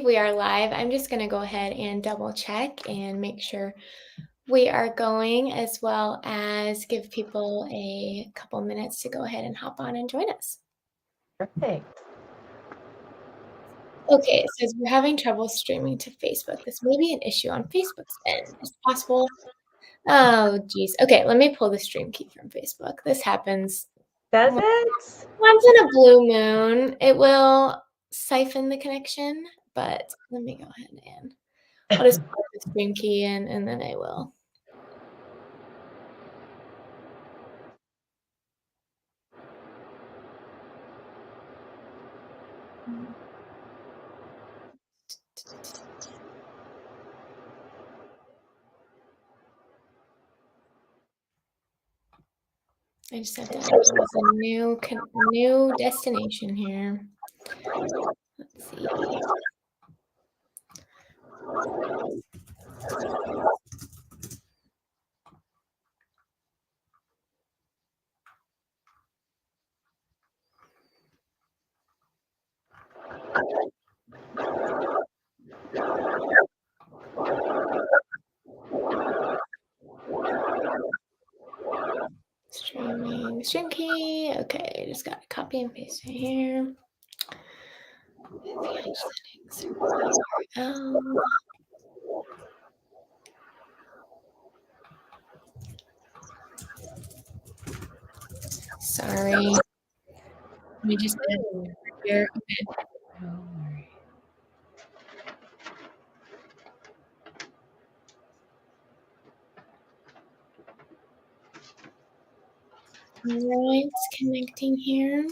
We are live. I'm just going to go ahead and double check and make sure we are going, as well as give people a couple minutes to go ahead and hop on and join us. Perfect. Okay, it says we're having trouble streaming to Facebook. This may be an issue on Facebook's end. Is it possible? Oh, geez. Okay, let me pull the stream key from Facebook. This happens Does it? once in a blue moon. It will siphon the connection, but let me go ahead and I'll just put the stream key in, and then I will. I just have to add a new destination here. Let's see. Streaming stream key. Okay, just got to copy and paste it here. Settings. Sorry. Let me just add it here. Okay. All right, it's connecting here.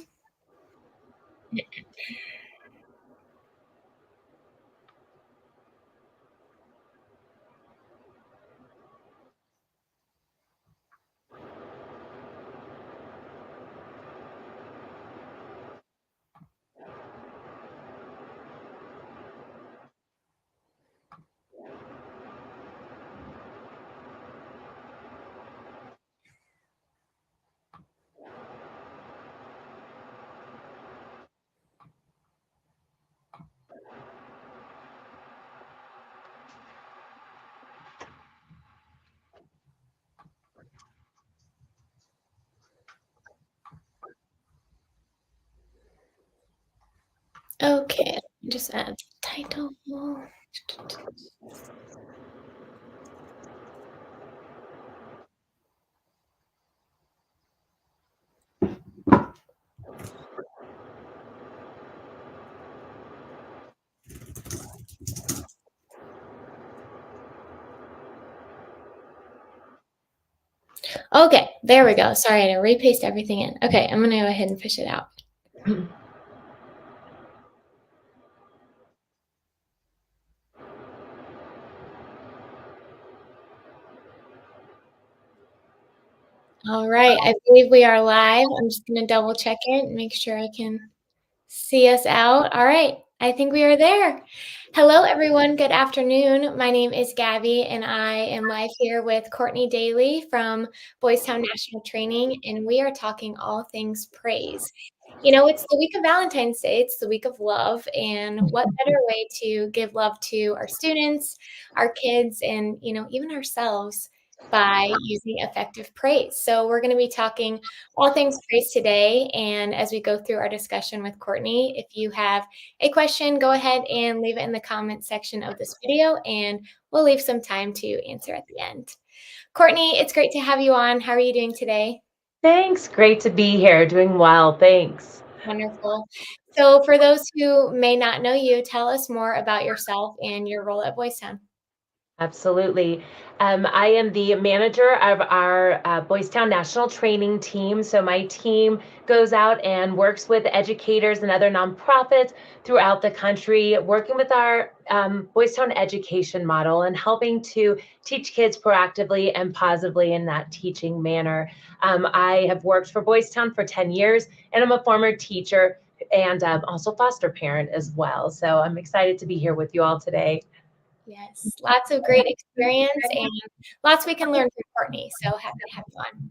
Okay, just add the title. Okay, there we go. Sorry, I had to repaste everything in. Okay, I'm going to go ahead and push it out. All right, I believe we are live. I'm just going to double check it and make sure I can see us out. All right, I think we are there. Hello, everyone. Good afternoon. My name is Gabby, and I am live here with Courtney Daly from Boys Town National Training, and we are talking all things praise. You know, it's the week of Valentine's Day. It's the week of love, and what better way to give love to our students, our kids, and, you know, even ourselves by using effective praise. So we're going to be talking all things praise today. And as we go through our discussion with Courtney, if you have a question, go ahead and leave it in the comment section of this video, and we'll leave some time to answer at the end. Courtney, it's great to have you on. How are you doing today? Thanks. Great to be here. Doing well. Thanks. Wonderful. So for those who may not know you, tell us more about yourself and your role at Boys Town. Absolutely. I am the manager of our Boys Town National Training Team. So my team goes out and works with educators and other nonprofits throughout the country, working with our Boys Town education model and helping to teach kids proactively and positively in that teaching manner. I have worked for Boys Town for 10 years, and I'm a former teacher and also foster parent as well. So I'm excited to be here with you all today. Yes, lots of great experience and lots we can learn from Courtney. So happy to have you on.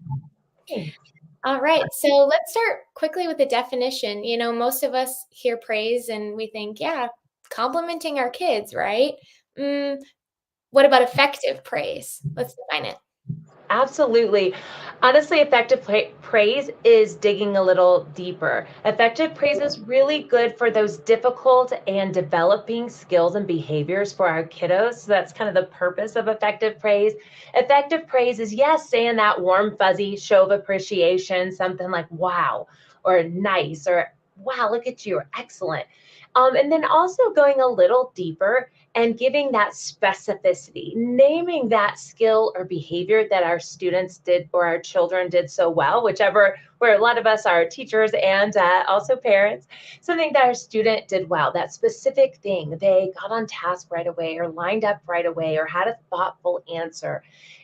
Thanks. All right, so let's start quickly with the definition. You know, most of us hear praise and we think, yeah, complimenting our kids, right? Mm, what about effective praise? Let's define it. Absolutely. Honestly, effective praise is digging a little deeper. Effective praise is really good for those difficult and developing skills and behaviors for our kiddos. So that's kind of the purpose of effective praise. Effective praise is, yes, saying that warm, fuzzy show of appreciation, something like wow, or nice, or wow, look at you, or excellent. And then also going a little deeper and giving that specificity, naming that skill or behavior that our students did or our children did so well, whichever, where a lot of us are teachers and also parents, something that our student did well, that specific thing, they got on task right away or lined up right away or had a thoughtful answer.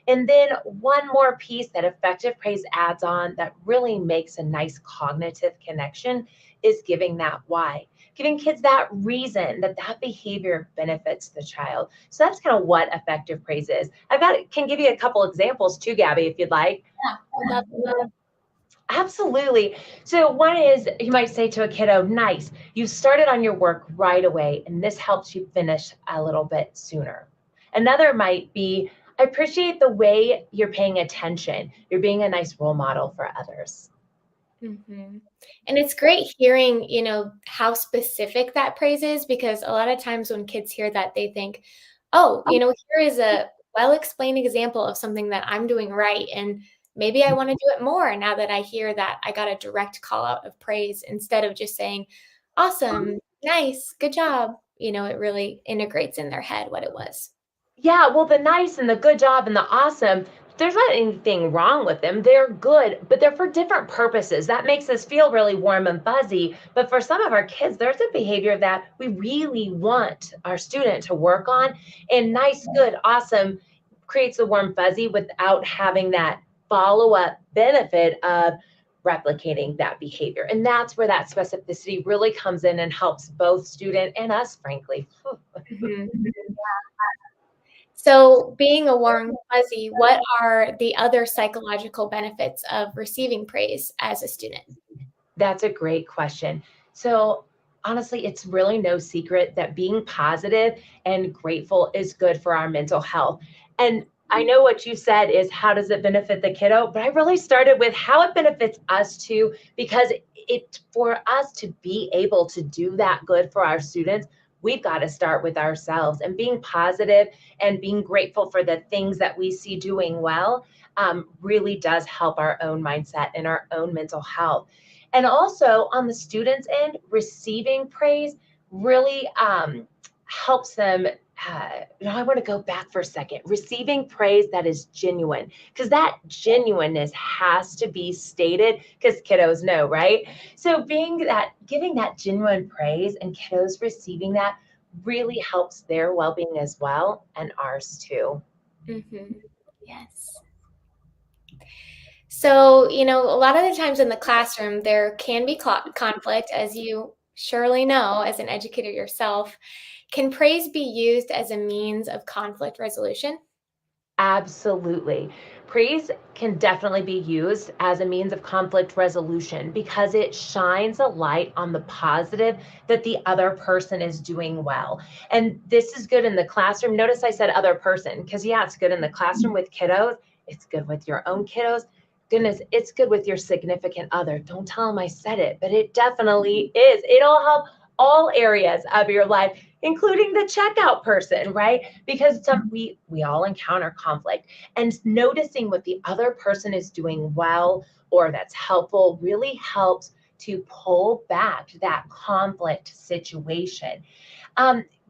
And then one more piece that effective praise adds on that really makes a nice cognitive connection is giving that why, giving kids that reason that that behavior benefits the child. So that's kind of what effective praise is. Can give you a couple examples too, Gabby, if you'd like. Yeah, would love to. Absolutely. So one is you might say to a kiddo, nice, you started on your work right away, and this helps you finish a little bit sooner. Another might be, I appreciate the way you're paying attention. You're being a nice role model for others. Mhm. And it's great hearing, how specific that praise is because a lot of times when kids hear that, they think, oh, here is a well-explained example of something that I'm doing right, and maybe I want to do it more now that I hear that I got a direct call out of praise instead of just saying, awesome, nice, good job. It really integrates in their head what it was. Yeah, well, the nice and the good job and the awesome, there's not anything wrong with them. They're good, but they're for different purposes. That makes us feel really warm and fuzzy. But for some of our kids, there's a behavior that we really want our student to work on. And nice, good, awesome creates the warm fuzzy without having that follow up benefit of replicating that behavior. And that's where that specificity really comes in and helps both student and us, frankly. Mhm. So, being a warm fuzzy, what are the other psychological benefits of receiving praise as a student? That's a great question. So, honestly, it's really no secret that being positive and grateful is good for our mental health. And I know what you said is how does it benefit the kiddo, but I really started with how it benefits us too, because it for us to be able to do that good for our students, we've got to start with ourselves and being positive and being grateful for the things that we see doing well. Really does help our own mindset and our own mental health. And also on the students' end, receiving praise really helps them. I want to go back for a second. Receiving praise that is genuine, because that genuineness has to be stated, because kiddos know, right? So giving that genuine praise and kiddos receiving that really helps their well-being as well and ours too. Mhm. Yes. So, a lot of the times in the classroom, there can be conflict, as you surely know as an educator yourself. Can praise be used as a means of conflict resolution? Absolutely. Praise can definitely be used as a means of conflict resolution because it shines a light on the positive that the other person is doing well. And this is good in the classroom. Notice I said other person because, yeah, it's good in the classroom with kiddos, it's good with your own kiddos. Goodness, it's good with your significant other. Don't tell them I said it, but it definitely is. It'll help all areas of your life, including the checkout person, right? Because we all encounter conflict, and noticing what the other person is doing well or that's helpful really helps to pull back that conflict situation.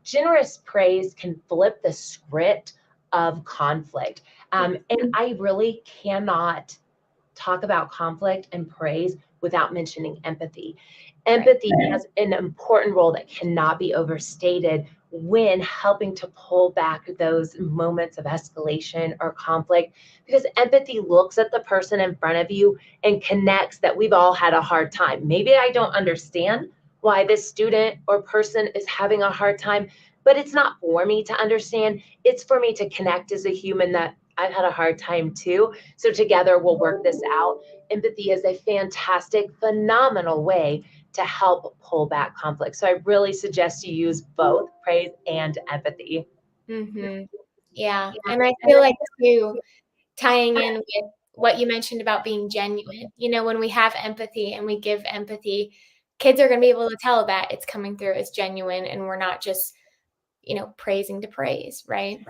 Generous praise can flip the script of conflict, and I really cannot talk about conflict and praise without mentioning empathy. Right. Empathy has an important role that cannot be overstated when helping to pull back those moments of escalation or conflict, because empathy looks at the person in front of you and connects that we've all had a hard time. Maybe I don't understand why this student or person is having a hard time, but it's not for me to understand. It's for me to connect as a human that I've had a hard time too. So together we'll work this out. Empathy is a fantastic, phenomenal way to help pull back conflict. So I really suggest you use both praise and empathy. Yeah, and I feel like too, tying in with what you mentioned about being genuine, when we have empathy and we give empathy, kids are gonna be able to tell that it's coming through as genuine and we're not just, praising to praise, right?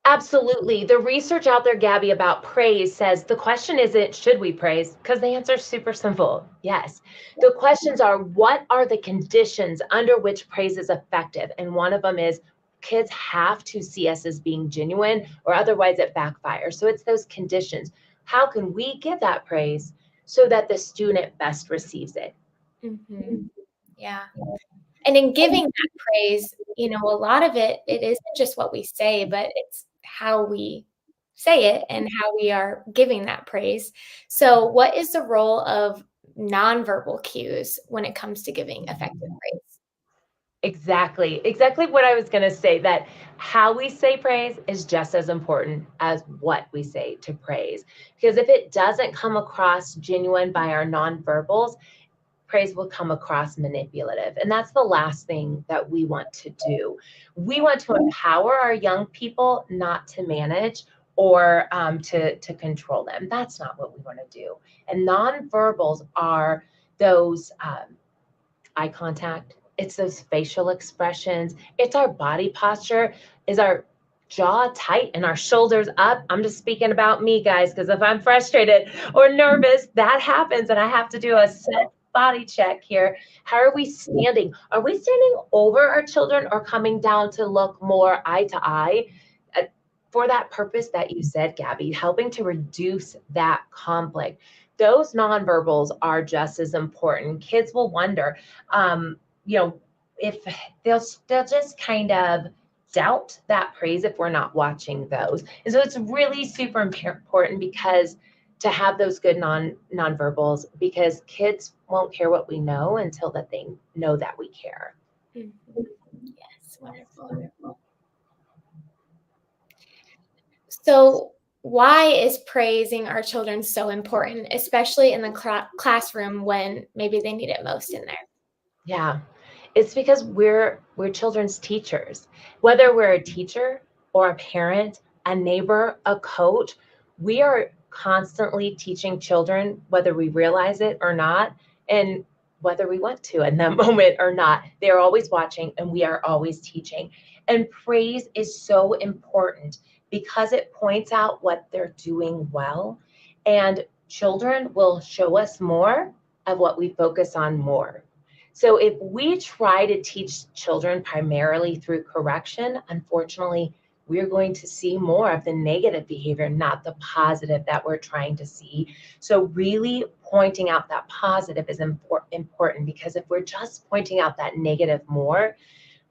Absolutely. The research out there, Gabby, about praise says the question isn't should we praise, because the answer is super simple. Yes. The questions are what are the conditions under which praise is effective? And one of them is kids have to see us as being genuine or otherwise it backfires. So it's those conditions. How can we give that praise so that the student best receives it? Mhm. Yeah. And in giving that praise, a lot of it isn't just what we say, but it's how we say it and how we are giving that praise. So, what is the role of nonverbal cues when it comes to giving effective praise? Exactly what I was going to say, that how we say praise is just as important as what we say to praise. Because if it doesn't come across genuine by our nonverbals, praise will come across manipulative. And that's the last thing that we want to do. We want to empower our young people, not to manage or to control them. That's not what we want to do. And nonverbals are those eye contact, it's those facial expressions, it's our body posture. Is our jaw tight and our shoulders up? I'm just speaking about me, guys, because if I'm frustrated or nervous, that happens and I have to do a self body check here. How are we standing? Are we standing over our children or coming down to look more eye to eye? Uh, for that purpose that you said, Gabby, helping to reduce that conflict. Those nonverbals are just as important. Kids will wonder, um, you know, if they'll just kind of doubt that praise if we're not watching those. And so it's really super important because to have those good nonverbals, because kids won't care what we know until that they know that we care. Mhm. Yes, wonderful. So, why is praising our children so important, especially in the classroom when maybe they need it most in there? Yeah. It's because we're children's teachers. Whether we're a teacher or a parent, a neighbor, a coach, we are constantly teaching children whether we realize it or not and whether we want to in that moment or not. They're always watching and we are always teaching. And praise is so important because it points out what they're doing well, and children will show us more of what we focus on more. So if we try to teach children primarily through correction, unfortunately, we're going to see more of the negative behavior, not the positive that we're trying to see. So really pointing out that positive is important, because if we're just pointing out that negative more,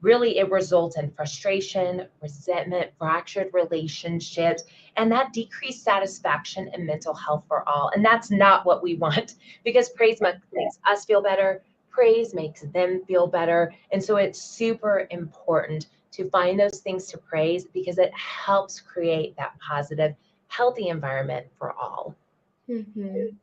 really it results in frustration, resentment, fractured relationships, and that decreased satisfaction and mental health for all. And that's not what we want, because praise makes us feel better, praise makes them feel better. And so it's super important to find those things to praise because it helps create that positive, healthy environment for all. Mhm.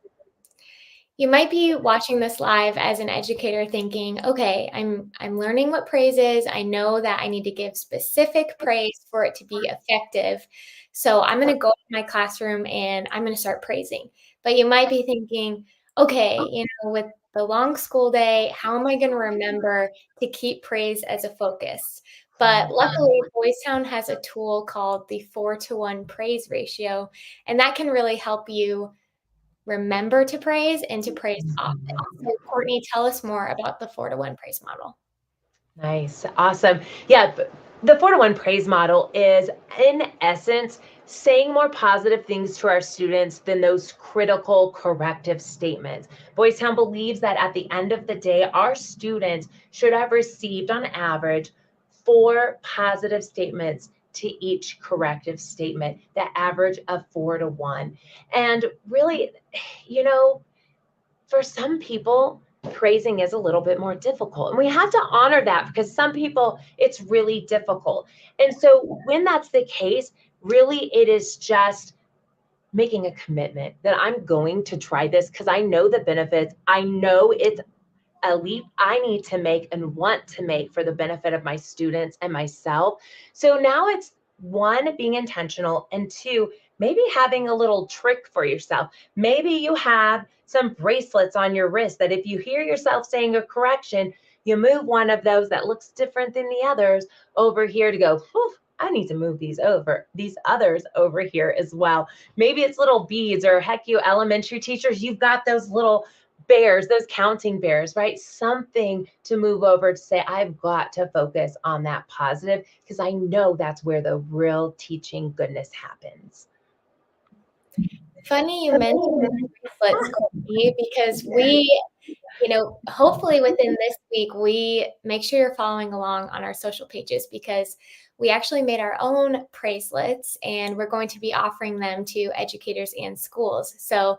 You might be watching this live as an educator thinking, "Okay, I'm learning what praise is. I know that I need to give specific praise for it to be effective. So I'm gonna go to my classroom and I'm gonna start praising." But you might be thinking, "Okay, with the long school day, how am I gonna remember to keep praise as a focus?" But luckily, Boys Town has a tool called the 4-to-1 praise ratio, and that can really help you remember to praise and to praise often. So, Courtney, tell us more about the 4-to-1 praise model. Nice. Awesome. Yeah. The 4-to-1 praise model is, in essence, saying more positive things to our students than those critical corrective statements. Boys Town believes that at the end of the day, our students should have received, on average, 4 positive statements to each corrective statement, the average of 4-to-1. And really, you know, for some people, praising is a little bit more difficult. And we have to honor that, because some people, it's really difficult. And so when that's the case, really it is just making a commitment that I'm going to try this because I know the benefits. I know it's a leap I need to make and want to make for the benefit of my students and myself. So now it's one, being intentional, and two, maybe having a little trick for yourself. Maybe you have some bracelets on your wrist that if you hear yourself saying a correction, you move one of those that looks different than the others over here to go, whew, I need to move these others over here as well. Maybe it's little beads, or heck, you elementary teachers, you've got those little bears, those counting bears, right? Something to move over to say, I've got to focus on that positive because I know that's where the real teaching goodness happens. Funny you mentioned bracelets, Courtney, because hopefully within this week, we make sure you're following along on our social pages because we actually made our own bracelets and we're going to be offering them to educators and schools. So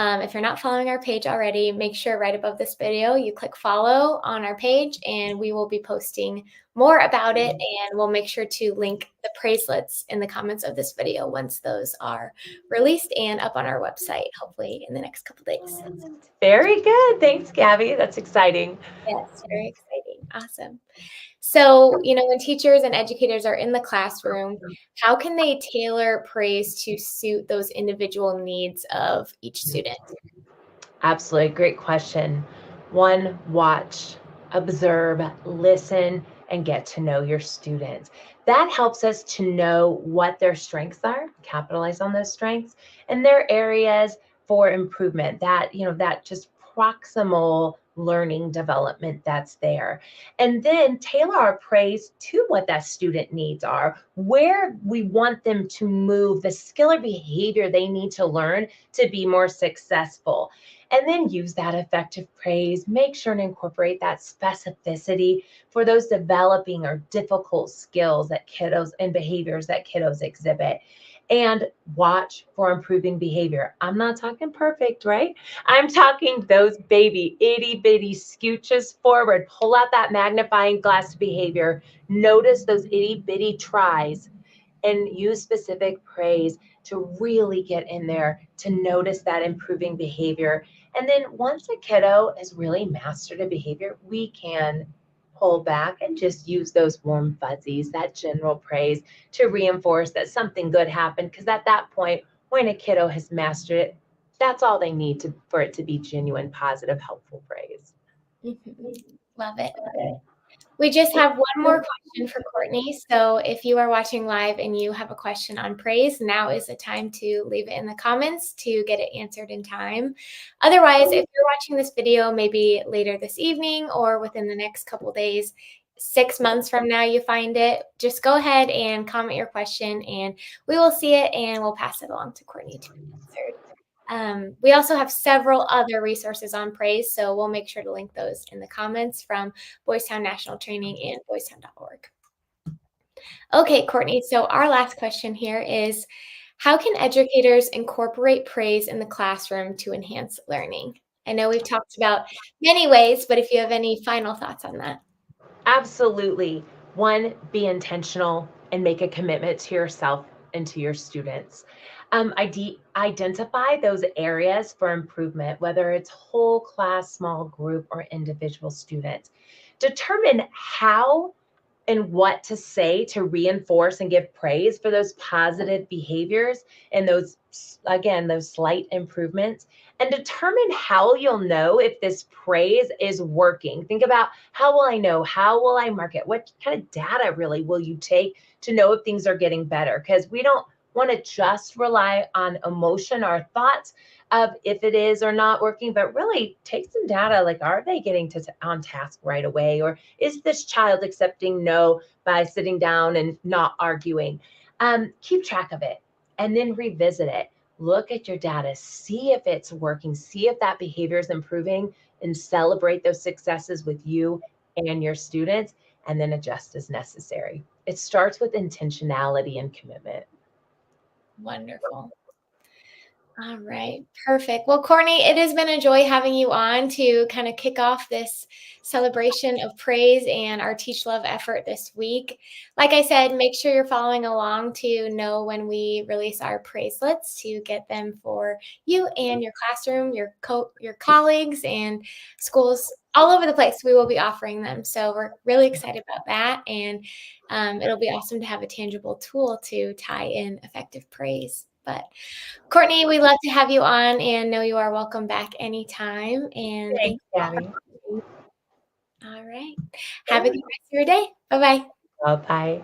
if you're not following our page already, make sure right above this video you click follow on our page and we will be posting more about it, and we'll make sure to link the bracelets in the comments of this video once those are released and up on our website, hopefully in the next couple days. Very good. Thanks, Gabby. That's exciting. Yes, very exciting. Awesome. So, when teachers and educators are in the classroom, how can they tailor praise to suit those individual needs of each student? Absolutely. Great question. One, watch, observe, listen, and get to know your students. That helps us to know what their strengths are, capitalize on those strengths, and their areas for improvement. That just proximal learning development that's there. And then tailor our praise to what that student needs are, where we want them to move, the skill or behavior they need to learn to be more successful, and then use that effective praise. Make sure to incorporate that specificity for those developing or difficult skills that kiddos and behaviors that kiddos exhibit. And watch for improving behavior. I'm not talking perfect, right? I'm talking those baby itty bitty scooches forward. Pull out that magnifying glass behavior. Notice those itty bitty tries and use specific praise to really get in there to notice that improving behavior. And then once a kiddo has really mastered a behavior, we can pull back and just use those warm fuzzies, that general praise to reinforce that something good happened. Because at that point, when a kiddo has mastered it, that's all they need for it to be genuine, positive, helpful praise. Mhm. Love it. We just have one more question for Courtney. So if you are watching live and you have a question on praise, now is the time to leave it in the comments to get it answered in time. Otherwise, if you're watching this video maybe later this evening or within the next couple days, 6 months from now you find it, just go ahead and comment your question and we will see it and we'll pass it along to Courtney to be answered. We also have several other resources on praise, so we'll make sure to link those in the comments from Boys Town National Training and boystown.org. Okay, Courtney, so our last question here is, how can educators incorporate praise in the classroom to enhance learning? I know we've talked about many ways, but if you have any final thoughts on that. Absolutely. One, be intentional and make a commitment to yourself and to your students. Identify those areas for improvement, whether it's whole class, small group, or individual students. Determine how and what to say to reinforce and give praise for those positive behaviors and those slight improvements, and determine how you'll know if this praise is working. Think about, how will I know? How will I mark it? What kind of data really will you take to know if things are getting better? Because we don't want to just rely on emotion or thoughts of if it is or not working, but really take some data, like, are they getting on task right away, or is this child accepting no by sitting down and not arguing? Keep track of it and then revisit it. Look at your data, see if it's working, see if that behavior is improving, and celebrate those successes with you and your students, and then adjust as necessary. It starts with intentionality and commitment. Wonderful. All right, perfect. Well, Courtney, it has been a joy having you on to kind of kick off this celebration of praise and our Teach Love effort this week. Like I said, make sure you're following along to know when we release our praiselets to get them for you and your classroom, your colleagues and schools all over the place, we will be offering them. So we're really excited about that. And it'll be awesome to have a tangible tool to tie in effective praise. But Courtney, we love to have you on and know you are welcome back anytime. And thank Thanks, you. Gabby. All right. Have a good rest of your day. Bye-bye. Bye.